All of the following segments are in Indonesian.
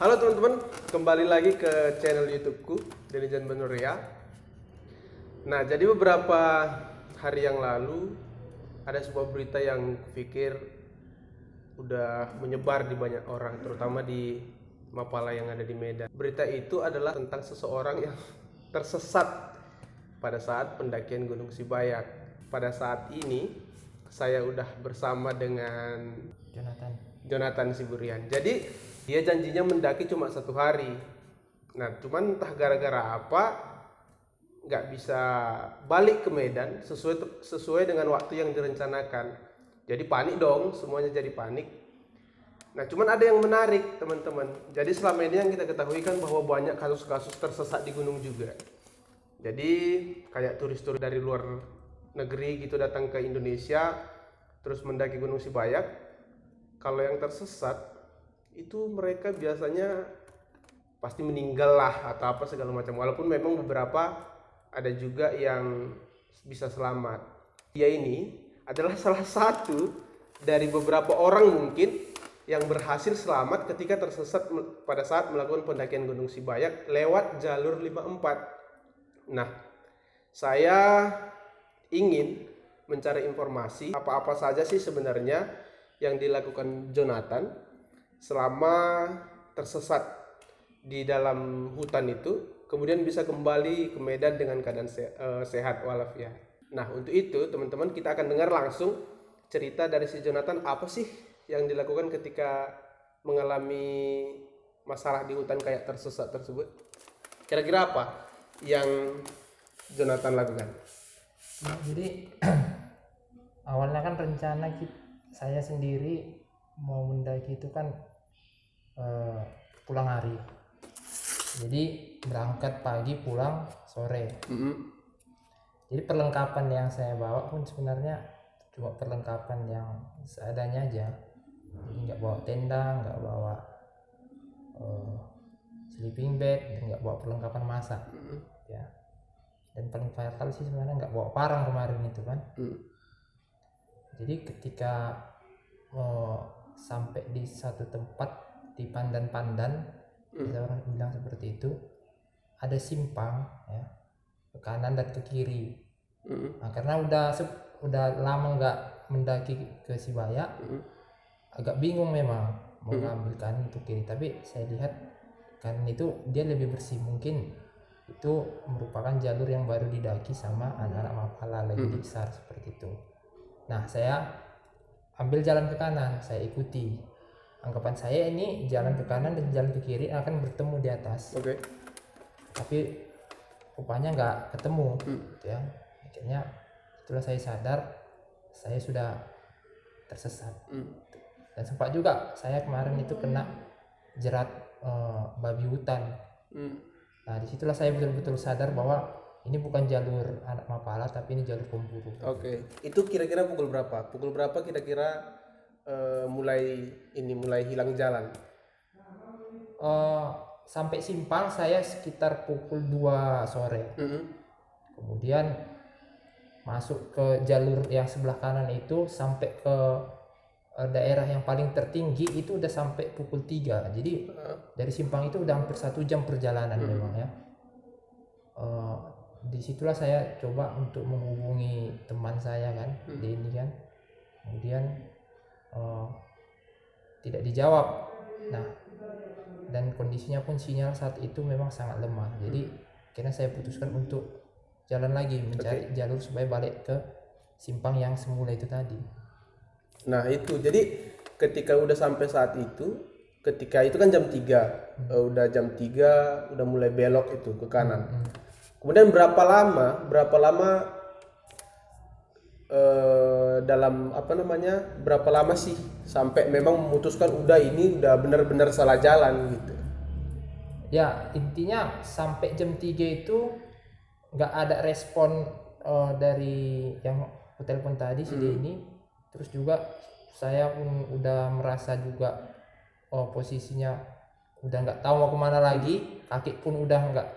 Halo teman-teman, kembali lagi ke channel YouTubeku, Denijan Benuria. Nah, jadi beberapa hari yang lalu ada sebuah berita yang kupikir udah menyebar di banyak orang, terutama di Mapala yang ada di Medan. Berita itu adalah tentang seseorang yang tersesat pada saat pendakian Gunung Sibayak. Pada saat ini saya udah bersama dengan Jonathan Siburian. Jadi dia janjinya mendaki cuma 1 hari. Nah, cuman entah gara-gara apa nggak bisa balik ke Medan sesuai dengan waktu yang direncanakan. Jadi panik dong, semuanya jadi panik. Nah, cuman ada yang menarik teman-teman. Jadi selama ini yang kita ketahui kan bahwa banyak kasus-kasus tersesat di gunung juga. Jadi kayak turis-turis dari luar negeri gitu datang ke Indonesia terus mendaki Gunung Sibayak. Kalau yang tersesat itu mereka biasanya pasti meninggal lah atau apa segala macam. Walaupun memang beberapa ada juga yang bisa selamat. Dia ini adalah salah satu dari beberapa orang mungkin yang berhasil selamat ketika tersesat pada saat melakukan pendakian Gunung Sibayak lewat jalur 54. Nah, saya ingin mencari informasi apa-apa saja sih sebenarnya yang dilakukan Jonathan selama tersesat di dalam hutan itu, kemudian bisa kembali ke Medan dengan keadaan sehat walafiat. Nah, untuk itu teman-teman kita akan dengar langsung cerita dari si Jonathan apa sih yang dilakukan ketika mengalami masalah di hutan kayak tersesat tersebut. Kira-kira apa yang Jonathan lakukan? Nah, jadi awalnya kan rencana saya sendiri mau mendaki itu kan pulang hari. Jadi berangkat pagi pulang sore. Jadi perlengkapan yang saya bawa pun sebenarnya cuma perlengkapan yang seadanya aja. Jadi nggak bawa tenda, nggak bawa sleeping bag, dan nggak bawa perlengkapan masak. Ya. Dan paling fatal sih sebenarnya nggak bawa parang kemarin itu kan. Jadi ketika sampai di satu tempat di Pandan-Pandan, ada orang bilang seperti itu, ada simpang ya ke kanan dan ke kiri. Nah, karena udah lama nggak mendaki ke Sibayak, agak bingung memang mau ngambil kanan atau kiri. Tapi saya lihat kanan itu dia lebih bersih, mungkin itu merupakan jalur yang baru didaki sama anak-anak Mapala lagi di SAR seperti itu. Nah, saya ambil jalan ke kanan, saya ikuti. Anggapan saya ini jalan ke kanan dan jalan ke kiri akan bertemu di atas. Tapi rupanya nggak ketemu, gitu ya. Akhirnya setelah saya sadar, saya sudah tersesat. Dan sempat juga saya kemarin itu kena jerat babi hutan. Nah, disitulah saya betul-betul sadar bahwa ini bukan jalur anak Mapala tapi ini jalur pemburu. Itu kira-kira pukul berapa? Pukul berapa kira-kira mulai hilang jalan? Sampai simpang saya sekitar pukul 2 sore. Kemudian masuk ke jalur yang sebelah kanan itu sampai ke daerah yang paling tertinggi itu udah sampai pukul 3. Jadi dari simpang itu udah hampir 1 jam perjalanan memang ya. Disitulah saya coba untuk menghubungi teman saya kan, Denny kan. Kemudian tidak dijawab. Nah, dan kondisinya pun sinyal saat itu memang sangat lemah. Jadi akhirnya saya putuskan untuk jalan lagi mencari jalur supaya balik ke simpang yang semula itu tadi. Nah, itu jadi ketika udah sampai saat itu, ketika itu kan jam 3, udah jam 3 udah mulai belok itu ke kanan. Kemudian berapa lama berapa lama sih sampai memang memutuskan ini udah benar-benar salah jalan gitu? Ya, intinya sampai jam 3 itu nggak ada respon dari yang telepon tadi si Denny. Terus juga saya pun udah merasa juga posisinya udah nggak tahu mau kemana lagi, kaki pun udah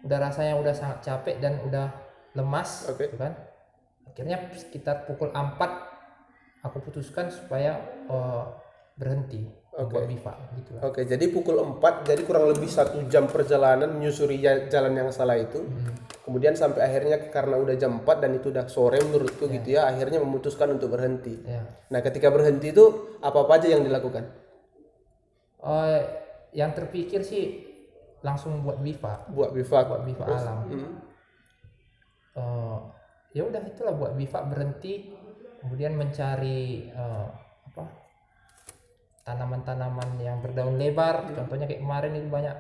rasanya udah sangat capek dan udah lemas, gitu kan. Akhirnya sekitar pukul 4 aku putuskan supaya berhenti. membuat bivak gitu lah. Oke, jadi pukul 4, jadi kurang lebih 1 jam perjalanan menyusuri jalan yang salah itu. Kemudian sampai akhirnya karena udah jam 4 dan itu udah sore menurutku gitu ya, akhirnya memutuskan untuk berhenti. Nah, ketika berhenti itu apa aja yang dilakukan? Yang terpikir sih langsung buat bivak. Buat bivak Alam. Ya udah itulah buat bivak, berhenti, kemudian mencari tanaman-tanaman yang berdaun lebar. Contohnya kayak kemarin itu banyak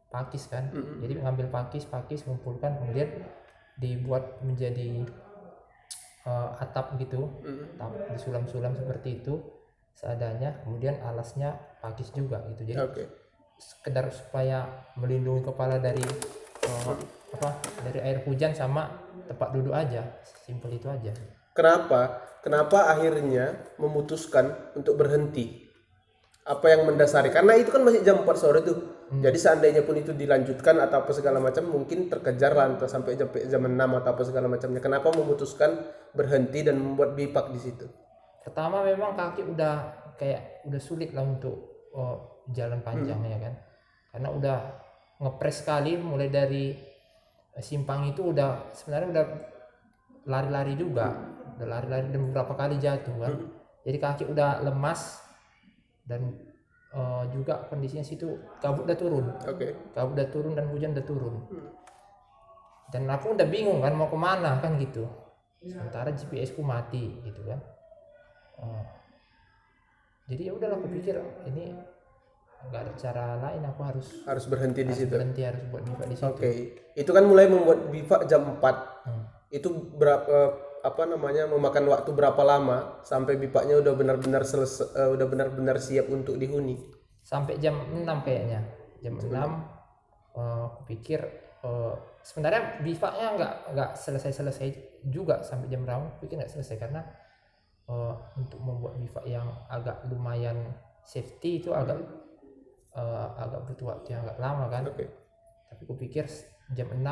pakis kan. Jadi ngambil pakis kumpulkan, kemudian dibuat menjadi atap gitu, disulam-sulam seperti itu seadanya, kemudian alasnya pakis juga gitu. Jadi sekedar supaya melindungi kepala dari dari air hujan sama tempat duduk aja, simpel itu aja. Kenapa akhirnya memutuskan untuk berhenti? Apa yang mendasari? Karena itu kan masih jam 4 sore tuh. Jadi seandainya pun itu dilanjutkan atau apa segala macam, mungkin terkejar lah entah sampai jam 6 atau apa segala macamnya. Kenapa memutuskan berhenti dan membuat bivak di situ? Pertama memang kaki udah sulit lah untuk jalan panjang ya kan. Karena udah ngepres sekali, mulai dari simpang itu sebenarnya udah lari-lari juga. Udah lari-lari dan beberapa kali jatuh kan. Jadi kaki udah lemas. Dan juga kondisinya situ kabut udah turun. Kabut udah turun dan hujan udah turun. Dan aku udah bingung kan mau kemana kan gitu. Sementara GPS ku mati gitu kan. Jadi ya udahlah, aku pikir ini nggak ada cara lain, aku harus berhenti di situ. Harus buat bivak di situ. Itu kan mulai membuat bivak jam 4. Itu berapa memakan waktu berapa lama sampai bivaknya udah benar-benar selesai, udah benar-benar siap untuk dihuni? Sampai jam 6 kayaknya. Jam 6 aku pikir sebenarnya bivaknya nggak selesai juga sampai jam berapa. Aku pikir nggak selesai karena untuk membuat bivak yang agak lumayan safety itu agak butuh waktu yang agak lama kan. Tapi aku pikir jam 6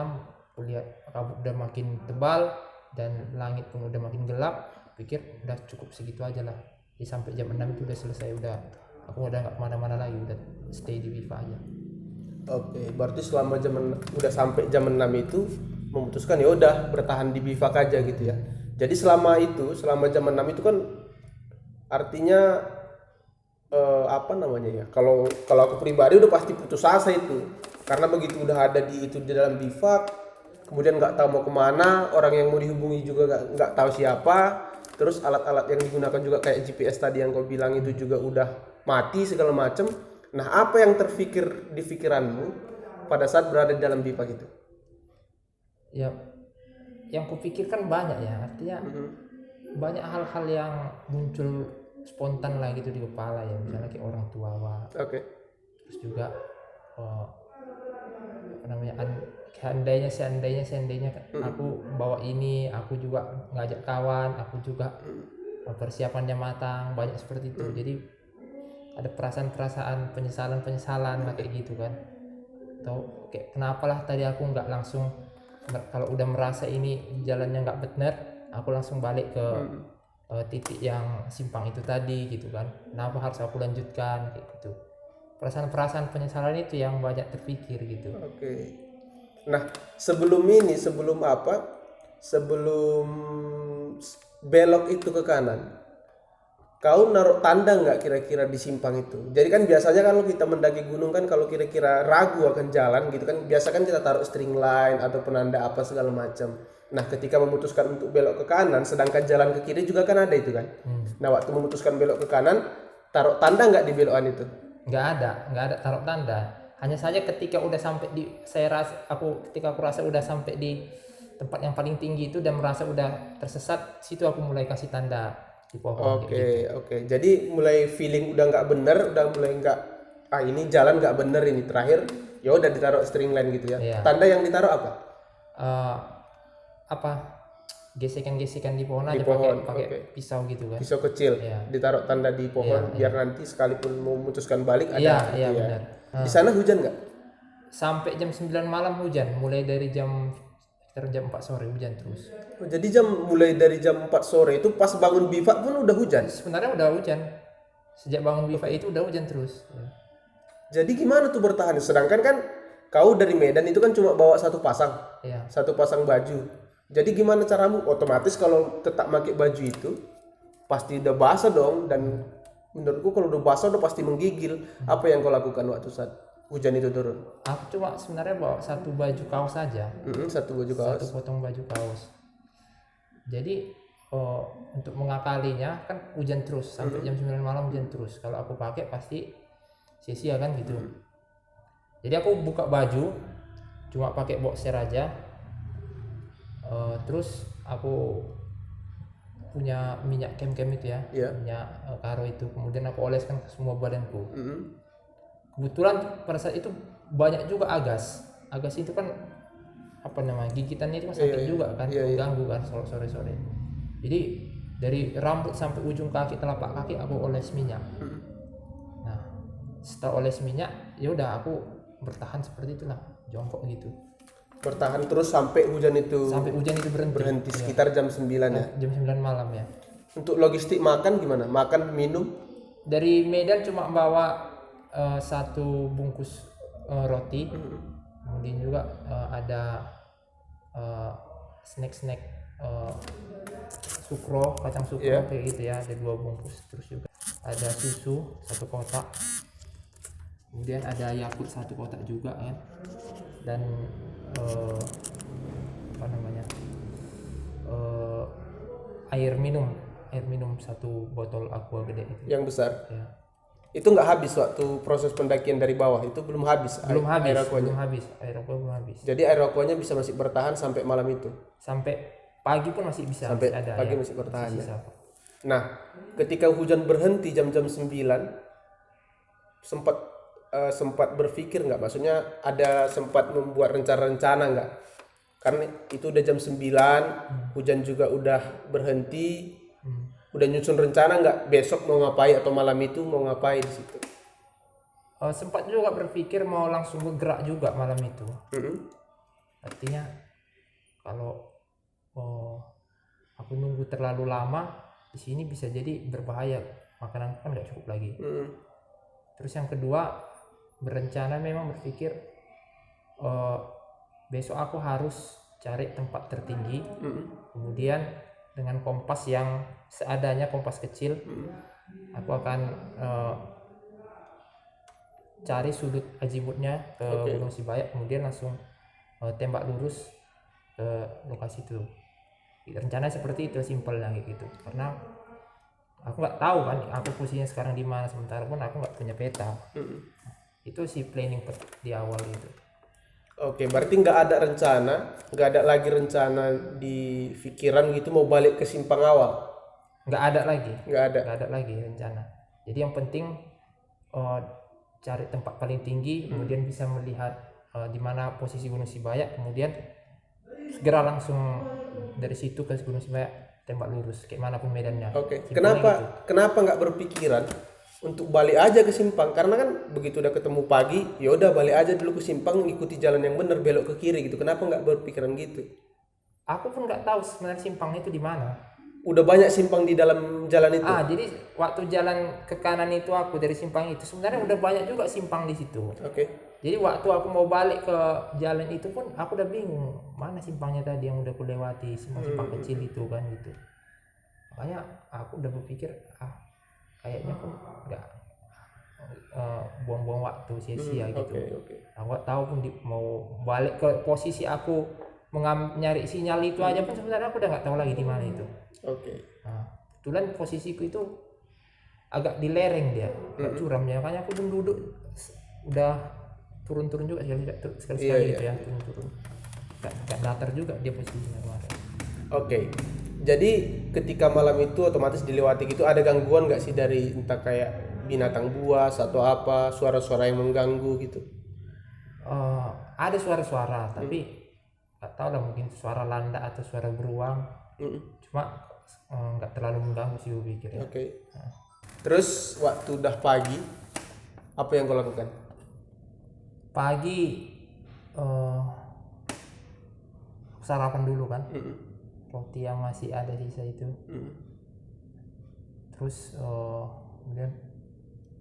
aku lihat kabut udah makin tebal dan langit pun udah makin gelap, pikir udah cukup segitu aja lah. Jadi sampai jam 6 itu udah selesai, aku udah nggak kemana-mana lagi, udah stay di bivak aja. Berarti selama udah sampai jam 6 itu memutuskan ya udah bertahan di bivak aja gitu ya. Jadi selama jam 6 itu kan artinya kalau aku pribadi udah pasti putus asa itu, karena begitu udah ada di dalam bivak, kemudian nggak tahu mau kemana, orang yang mau dihubungi juga nggak tahu siapa, terus alat-alat yang digunakan juga kayak GPS tadi yang kau bilang itu juga udah mati segala macam. Nah, apa yang terfikir di pikiranmu pada saat berada di dalam bivak itu? Ya, yang kupikirkan banyak ya, artinya banyak hal-hal yang muncul spontan lah gitu di kepala ya, misalnya kayak orang tua, terus juga seandainya aku bawa ini, aku juga ngajak kawan, aku juga persiapannya matang, banyak seperti itu. Jadi ada perasaan penyesalan kayak gitu kan. Atau kayak kenapalah tadi aku nggak langsung, kalau udah merasa ini jalannya nggak benar, aku langsung balik ke titik yang simpang itu tadi gitu kan. Kenapa harus aku lanjutkan kayak gitu. Perasaan penyesalan itu yang banyak terpikir gitu. Nah, sebelum belok itu ke kanan, kau naruh tanda nggak kira-kira di simpang itu? Jadi kan biasanya kalau kita mendaki gunung kan, kalau kira-kira ragu akan jalan gitu kan, biasa kan kita taruh string line atau penanda apa segala macam. Nah, ketika memutuskan untuk belok ke kanan, sedangkan jalan ke kiri juga kan ada itu kan. Nah, waktu memutuskan belok ke kanan, taruh tanda nggak di belokan itu? Nggak ada taruh tanda. Hanya saja ketika udah sampai ketika aku rasa udah sampai di tempat yang paling tinggi itu dan merasa udah tersesat, situ aku mulai kasih tanda di pohon. Jadi mulai feeling udah nggak bener, udah mulai nggak, ini jalan nggak bener ini, terakhir ya udah ditaruh string line gitu ya. Tanda yang ditaruh apa? Gesekan di pohon aja pakai pisau gitu kan. Pisau kecil. Ditaruh tanda di pohon biar nanti sekalipun mau memutuskan balik ada. Iya benar. Di sana hujan nggak? Sampai jam 9 malam hujan, mulai dari jam 4 sore hujan terus. Jadi mulai dari jam 4 sore itu pas bangun bivak pun udah hujan? Sebenarnya udah hujan. Sejak bangun wifi itu udah hujan terus. Ya. Jadi gimana tuh bertahan? Sedangkan kan kau dari Medan itu kan cuma bawa satu pasang. Iya. Satu pasang baju. Jadi gimana caramu? Otomatis kalau tetap pakai baju itu pasti udah basah dong, dan menurutku kalau udah basah udah pasti menggigil. Apa yang kau lakukan waktu saat hujan itu turun? Aku cuma sebenarnya bawa satu baju kaos saja. Satu baju kaos. Satu potong baju kaos. Jadi untuk mengakalinya kan hujan terus sampai jam 9 malam hujan terus. Kalau aku pakai pasti sia-sia kan gitu. Jadi aku buka baju cuma pakai boxer aja. Terus aku punya minyak kem-kem itu ya, minyak karo itu. Kemudian aku oleskan ke semua badanku. Kebetulan pada saat itu banyak juga agas. Agas itu kan apa namanya, gigitannya itu kan sakit juga kan, mengganggu kan sore-sore. Jadi dari rambut sampai ujung kaki, telapak kaki aku oles minyak. Nah, setelah oles minyak, ya udah aku bertahan seperti itulah, jongkok gitu. Bertahan terus sampai hujan itu berhenti sekitar jam 9 ya. Jam 9 malam ya. Untuk logistik makan gimana? Makan, minum? Dari Medan cuma bawa satu bungkus roti. Kemudian juga ada snack sukro, kacang sukro kayak gitu ya, ada 2 bungkus. Terus juga ada susu 1 kotak, kemudian ada Yakult 1 kotak juga kan, dan apa namanya, air minum 1 botol aqua gede itu yang besar ya. Itu nggak habis waktu proses pendakian dari bawah, itu belum habis air aqua belum habis. Jadi air aquanya bisa masih bertahan sampai malam itu, sampai pagi pun masih bisa, sampai masih ada pagi ya, masih bertahan masih ya. Nah, ketika hujan berhenti jam-jam 9, sempat berpikir nggak, maksudnya ada sempat membuat rencana-rencana nggak? Karena itu udah jam 9, hujan juga udah berhenti. Udah nyusun rencana nggak besok mau ngapain atau malam itu mau ngapain di situ? Sempat juga berpikir mau langsung bergerak juga malam itu. Artinya kalau aku nunggu terlalu lama di sini bisa jadi berbahaya, makanan kan nggak cukup lagi. Terus yang kedua, berencana memang berpikir besok aku harus cari tempat tertinggi. Kemudian dengan kompas yang seadanya, kompas kecil, aku akan cari sudut azimutnya ke Gunung Sibayak, kemudian langsung tembak lurus ke lokasi itu. Rencananya seperti itu, simpelnya gitu. Karena aku nggak tahu kan aku posisinya sekarang di mana, sementara pun aku nggak punya peta. Itu sih planning di awal itu. Oke, berarti nggak ada lagi rencana di pikiran gitu mau balik ke simpang awal? Nggak ada Nggak lagi rencana. Jadi yang penting cari tempat paling tinggi, kemudian bisa melihat di mana posisi Gunung Sibayak, kemudian segera langsung dari situ ke Gunung Sibayak tembak lurus kayak manapun medannya. Oke. Kenapa nggak berpikiran untuk balik aja ke simpang? Karena kan begitu udah ketemu pagi, ya udah balik aja dulu ke simpang, ikuti jalan yang benar, belok ke kiri gitu. Kenapa nggak berpikiran gitu? Aku pun nggak tahu sebenarnya simpang itu di mana. Udah banyak simpang di dalam jalan itu. Jadi waktu jalan ke kanan itu aku dari simpang itu sebenarnya udah banyak juga simpang di situ. Jadi waktu aku mau balik ke jalan itu pun aku udah bingung mana simpangnya tadi yang udah aku lewati, simpang kecil itu kan gitu. Makanya aku udah berpikir kayaknya pun nggak buang-buang waktu sia-sia gitu. Aku nggak tahu pun mau balik ke posisi aku nyari sinyal itu aja pun sebenarnya aku udah nggak tahu lagi di mana itu. Nah, kebetulan posisiku itu agak di lereng dia, agak curam ya, makanya aku pun duduk udah turun-turun juga sekali gitu ya, turun-turun. Gak datar juga dia posisinya kemarin. Jadi ketika malam itu otomatis dilewati gitu, ada gangguan nggak sih dari entah kayak binatang buas atau apa, suara-suara yang mengganggu gitu? Ada suara-suara, tapi nggak tahu lah, mungkin suara landak atau suara beruang. Cuma nggak terlalu mengganggu sih gue pikir ya. Terus waktu udah pagi apa yang kau lakukan? Pagi sarapan dulu kan, roti yang masih ada sisa itu. Terus kemudian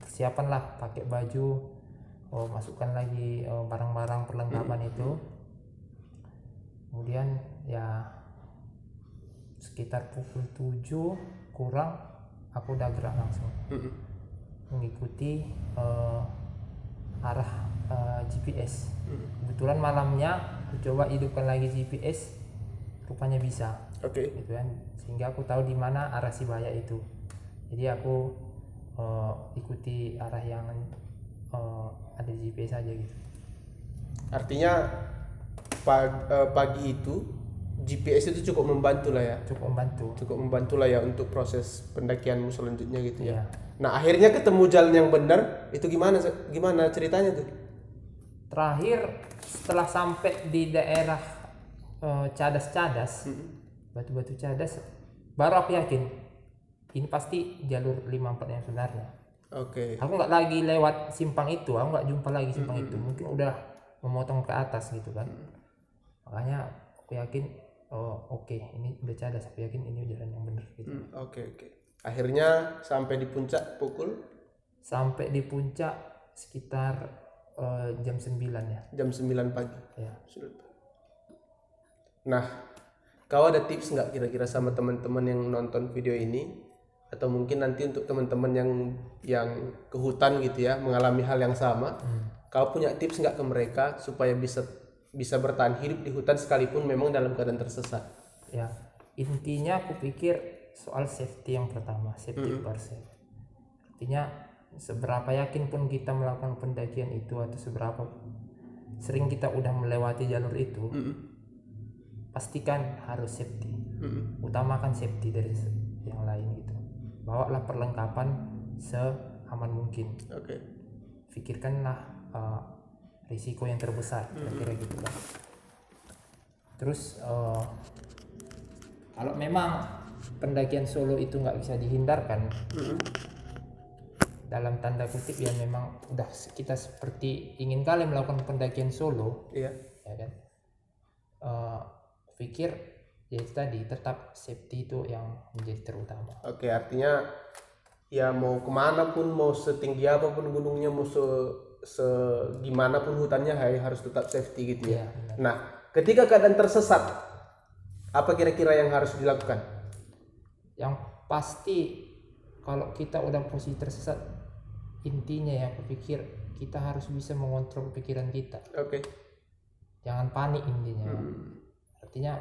persiapan lah, pakai baju, masukkan lagi barang-barang perlengkapan itu. Kemudian ya sekitar pukul 7 kurang aku udah gerak langsung mengikuti arah GPS. Kebetulan malamnya aku coba hidupkan lagi GPS, rupanya bisa. Gitu kan, sehingga aku tahu di mana arah Sibaya itu. Jadi aku ikuti arah yang ada di GPS aja gitu. Artinya pagi itu GPS itu cukup membantu lah ya. Cukup membantu lah ya untuk proses pendakianmu selanjutnya gitu ya. Nah, akhirnya ketemu jalan yang benar, itu gimana ceritanya tuh? Terakhir setelah sampai di daerah Cadas-Cadas, batu-batu Cadas, baru aku yakin ini pasti jalur 54 yang sebenarnya. Aku nggak lagi lewat simpang itu, aku nggak jumpa lagi simpang itu. Mungkin udah memotong ke atas gitu kan. Makanya aku yakin ini udah Cadas, aku yakin ini jalan yang benar gitu. Akhirnya sampai di puncak sekitar jam 9 ya. Jam 9 pagi. Ya. Nah, kau ada tips nggak kira-kira sama teman-teman yang nonton video ini, atau mungkin nanti untuk teman-teman yang ke hutan gitu ya, mengalami hal yang sama, kau punya tips nggak ke mereka supaya bisa bertahan hidup di hutan sekalipun memang dalam keadaan tersesat? Ya, intinya aku pikir soal safety yang pertama, safety first. Artinya seberapa yakin pun kita melakukan pendakian itu, atau seberapa sering kita udah melewati jalur itu, pastikan harus safety. Utamakan safety dari yang lain gitu. Bawalah perlengkapan seaman mungkin. Pikirkanlah risiko yang terbesar, kira-kira gitu kan. Terus kalau memang pendakian solo itu nggak bisa dihindarkan, dalam tanda kutip ya, memang udah kita seperti ingin kali melakukan pendakian solo, ya kan, pikir ya itu tadi, tetap safety itu yang menjadi terutama. Artinya ya mau kemana pun, mau setinggi apapun gunungnya, mau segimana pun hutannya, harus tetap safety gitu ya. Nah, ketika keadaan tersesat, apa kira-kira yang harus dilakukan? Yang pasti kalau kita udah posisi tersesat, intinya ya aku pikir kita harus bisa mengontrol pikiran kita. Jangan panik intinya. Artinya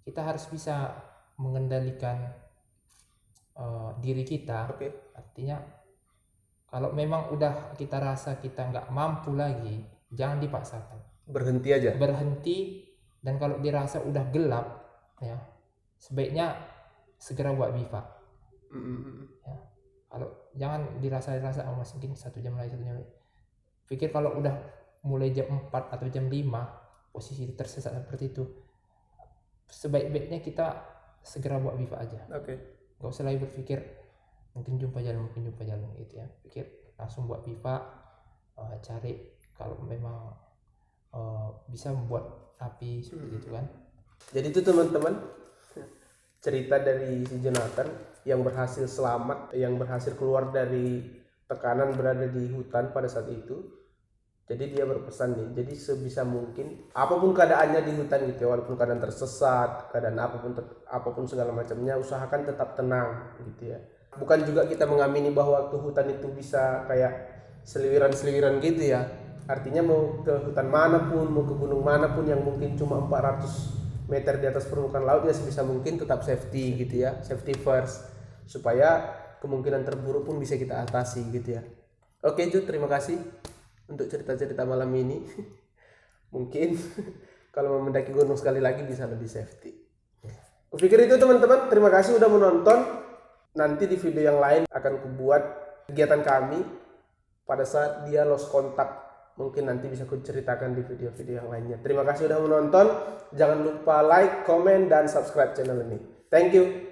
kita harus bisa mengendalikan diri kita. Artinya kalau memang udah kita rasa kita nggak mampu lagi, jangan dipaksakan. Berhenti, dan kalau dirasa udah gelap ya, sebaiknya segera buat bivak. Ya. Kalau jangan dirasa mungkin 1 jam lagi. Pikir kalau udah mulai jam 4 atau jam 5 posisi tersesat seperti itu, sebaik-baiknya kita segera buat bivak aja. Gak usah lagi berpikir mungkin jumpa jalan gitu ya. Pikir langsung buat bivak, cari kalau memang bisa membuat api seperti itu kan. Jadi itu teman-teman, cerita dari si Jonathan yang berhasil selamat, yang berhasil keluar dari tekanan berada di hutan pada saat itu. Jadi dia berpesan nih, jadi sebisa mungkin apapun keadaannya di hutan gitu ya, walaupun keadaan tersesat, keadaan apapun segala macamnya, usahakan tetap tenang gitu ya. Bukan juga kita mengamini bahwa ke hutan itu bisa kayak seliwiran-seliwiran gitu ya. Artinya mau ke hutan manapun, mau ke gunung manapun yang mungkin cuma 400 meter di atas permukaan laut, ya sebisa mungkin tetap safety gitu ya, safety first, supaya kemungkinan terburuk pun bisa kita atasi gitu ya. Oke Ju, terima kasih untuk cerita-cerita malam ini. Mungkin kalau mau mendaki gunung sekali lagi bisa lebih safety. Kupikir itu teman-teman, terima kasih udah menonton. Nanti di video yang lain akan kubuat kegiatan kami pada saat dia lost kontak. Mungkin nanti bisa kuceritakan di video-video yang lainnya. Terima kasih udah menonton. Jangan lupa like, comment, dan subscribe channel ini. Thank you.